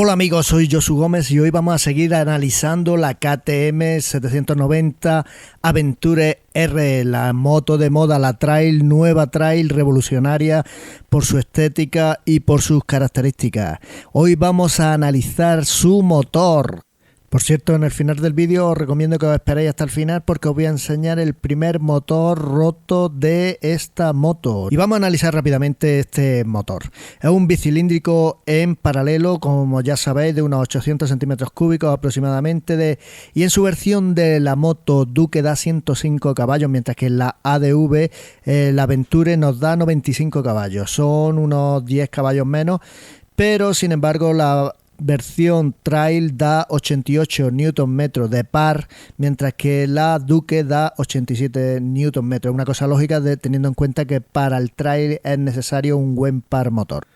Hola amigos, soy Josu Gómez y hoy vamos a seguir analizando la KTM 790 Aventure R, la moto de moda, la trail, nueva trail revolucionaria por su estética y por sus características. Hoy vamos a analizar su motor. Por cierto, en el final del vídeo os recomiendo que os esperéis hasta el final porque os voy a enseñar el primer motor roto de esta moto. Y vamos a analizar rápidamente este motor. Es un bicilíndrico en paralelo, como ya sabéis, de unos 800 centímetros cúbicos aproximadamente. Y en su versión de la moto Duke da 105 caballos, mientras que en la ADV, la Aventure, nos da 95 caballos. Son unos 10 caballos menos, pero sin embargo la versión Trail da 88 Nm de par, mientras que la Duke da 87 Nm. Una cosa lógica teniendo en cuenta que para el Trail es necesario un buen par motor.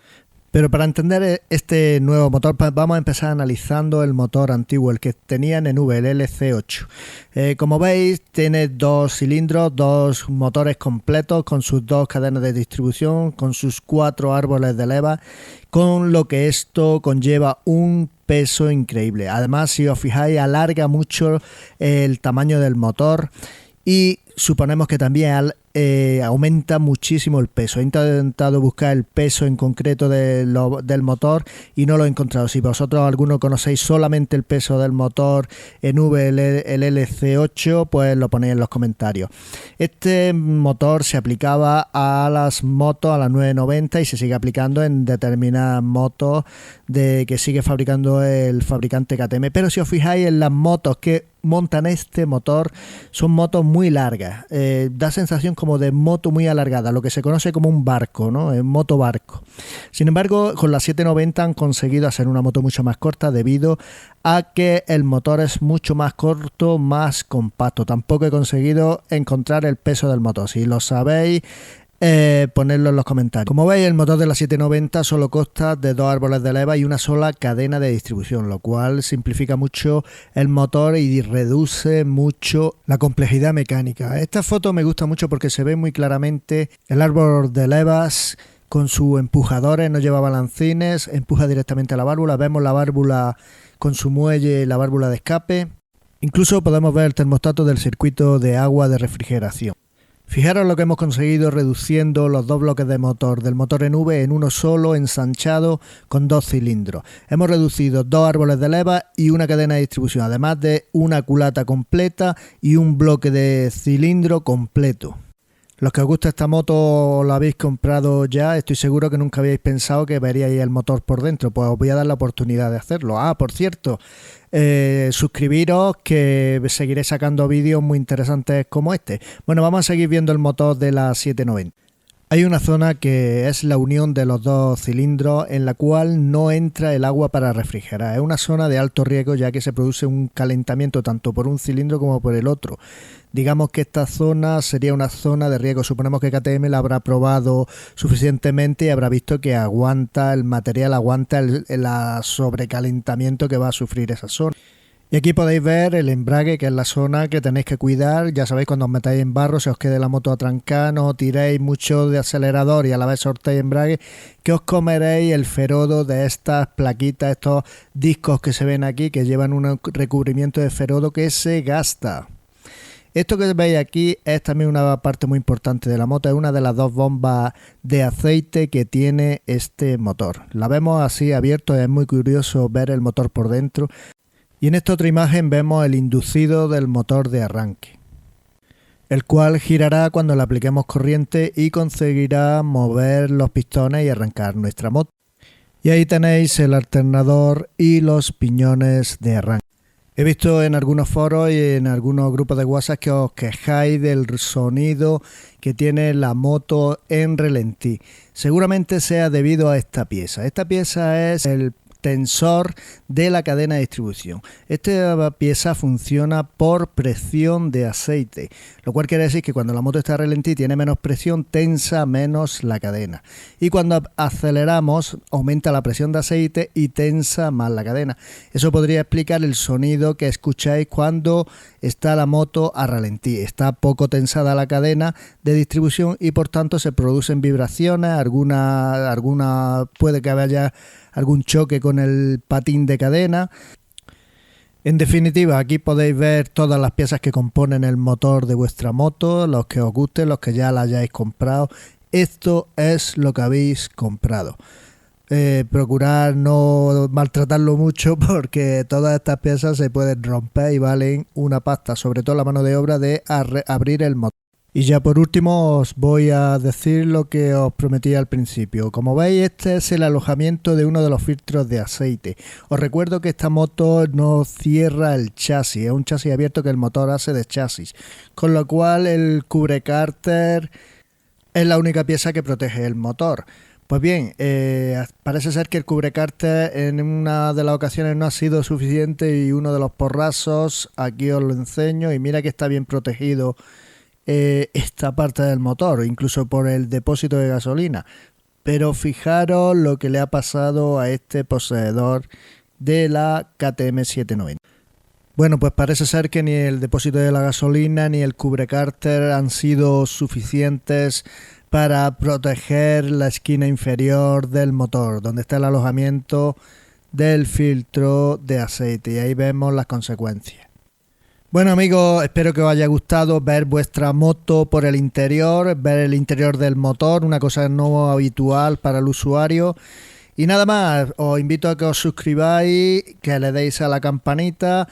Pero para entender este nuevo motor vamos a empezar analizando el motor antiguo, el que tenía en NV, el LC8. Como veis, tiene dos cilindros, dos motores completos con sus dos cadenas de distribución, con sus 4 árboles de leva, con lo que esto conlleva un peso increíble. Además, si os fijáis, alarga mucho el tamaño del motor y suponemos que también aumenta muchísimo el peso. He intentado buscar el peso en concreto del motor y no lo he encontrado. Si vosotros alguno conocéis solamente el peso del motor en V, el LC8, pues lo ponéis en los comentarios. Este motor se aplicaba a las motos, a las 990, y se sigue aplicando en determinadas motos que sigue fabricando el fabricante KTM. Pero si os fijáis en las motos que montan este motor, son motos muy largas. Da sensación como de moto muy alargada, lo que se conoce como un barco, ¿no? Moto barco. Sin embargo, con la 790 han conseguido hacer una moto mucho más corta debido a que el motor es mucho más corto, más compacto. Tampoco he conseguido encontrar el peso del motor. Si lo sabéis, ponedlo en los comentarios. Como veis, el motor de la 790 solo consta de 2 árboles de leva y una sola cadena de distribución, lo cual simplifica mucho el motor y reduce mucho la complejidad mecánica. Esta foto me gusta mucho porque se ve muy claramente el árbol de levas con sus empujadores, no lleva balancines, empuja directamente a la válvula. Vemos la válvula con su muelle y la válvula de escape. Incluso podemos ver el termostato del circuito de agua de refrigeración. Fijaros lo que hemos conseguido reduciendo los dos bloques de motor del motor en V en uno solo, ensanchado con 2 cilindros. Hemos reducido 2 árboles de leva y una cadena de distribución, además de una culata completa y un bloque de cilindro completo. Los que os gusta esta moto la habéis comprado ya, estoy seguro que nunca habíais pensado que veríais el motor por dentro, pues os voy a dar la oportunidad de hacerlo. Por cierto, suscribiros, que seguiré sacando vídeos muy interesantes como este. Bueno, vamos a seguir viendo el motor de la 790. Hay una zona que es la unión de los dos cilindros en la cual no entra el agua para refrigerar. Es una zona de alto riesgo ya que se produce un calentamiento tanto por un cilindro como por el otro. Digamos que esta zona sería una zona de riesgo. Suponemos que KTM la habrá probado suficientemente y habrá visto que aguanta el material, aguanta el sobrecalentamiento que va a sufrir esa zona. Y aquí podéis ver el embrague, que es la zona que tenéis que cuidar. Ya sabéis, cuando os metáis en barro, se os quede la moto atrancada, no tiréis mucho de acelerador y a la vez soltéis embrague, que os comeréis el ferodo de estas plaquitas, estos discos que se ven aquí, que llevan un recubrimiento de ferodo que se gasta. Esto que veis aquí es también una parte muy importante de la moto, es una de las dos bombas de aceite que tiene este motor. La vemos así abierto, es muy curioso ver el motor por dentro. Y en esta otra imagen vemos el inducido del motor de arranque, el cual girará cuando le apliquemos corriente y conseguirá mover los pistones y arrancar nuestra moto. Y ahí tenéis el alternador y los piñones de arranque. He visto en algunos foros y en algunos grupos de WhatsApp que os quejáis del sonido que tiene la moto en ralentí. Seguramente sea debido a esta pieza. Esta pieza es el tensor de la cadena de distribución. Esta pieza funciona por presión de aceite, lo cual quiere decir que cuando la moto está a ralentí tiene menos presión, tensa menos la cadena, y cuando aceleramos aumenta la presión de aceite y tensa más la cadena. Eso podría explicar el sonido que escucháis cuando está la moto a ralentí. Está poco tensada la cadena de distribución y por tanto se producen vibraciones, alguna puede que haya algún choque con el patín de cadena. En definitiva, aquí podéis ver todas las piezas que componen el motor de vuestra moto, los que os gusten, los que ya la hayáis comprado. Esto es lo que habéis comprado. Procurar no maltratarlo mucho porque todas estas piezas se pueden romper y valen una pasta, sobre todo la mano de obra de abrir el motor. Y ya por último os voy a decir lo que os prometí al principio. Como veis, este es el alojamiento de uno de los filtros de aceite. Os recuerdo que esta moto no cierra el chasis, es un chasis abierto que el motor hace de chasis, con lo cual el cubrecárter es la única pieza que protege el motor. Pues bien, parece ser que el cubrecárter en una de las ocasiones no ha sido suficiente y uno de los porrazos, aquí os lo enseño y mira que está bien protegido esta parte del motor, incluso por el depósito de gasolina. Pero fijaros lo que le ha pasado a este poseedor de la KTM 790. Bueno, pues parece ser que ni el depósito de la gasolina ni el cubrecárter han sido suficientes para proteger la esquina inferior del motor, donde está el alojamiento del filtro de aceite, y ahí vemos las consecuencias. Bueno amigos, espero que os haya gustado ver vuestra moto por el interior, ver el interior del motor, una cosa no habitual para el usuario. Y nada más, os invito a que os suscribáis, que le deis a la campanita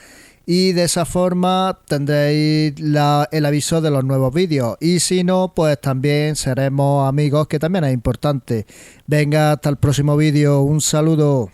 y de esa forma tendréis el aviso de los nuevos vídeos. Y si no, pues también seremos amigos, que también es importante. Venga, hasta el próximo vídeo, un saludo.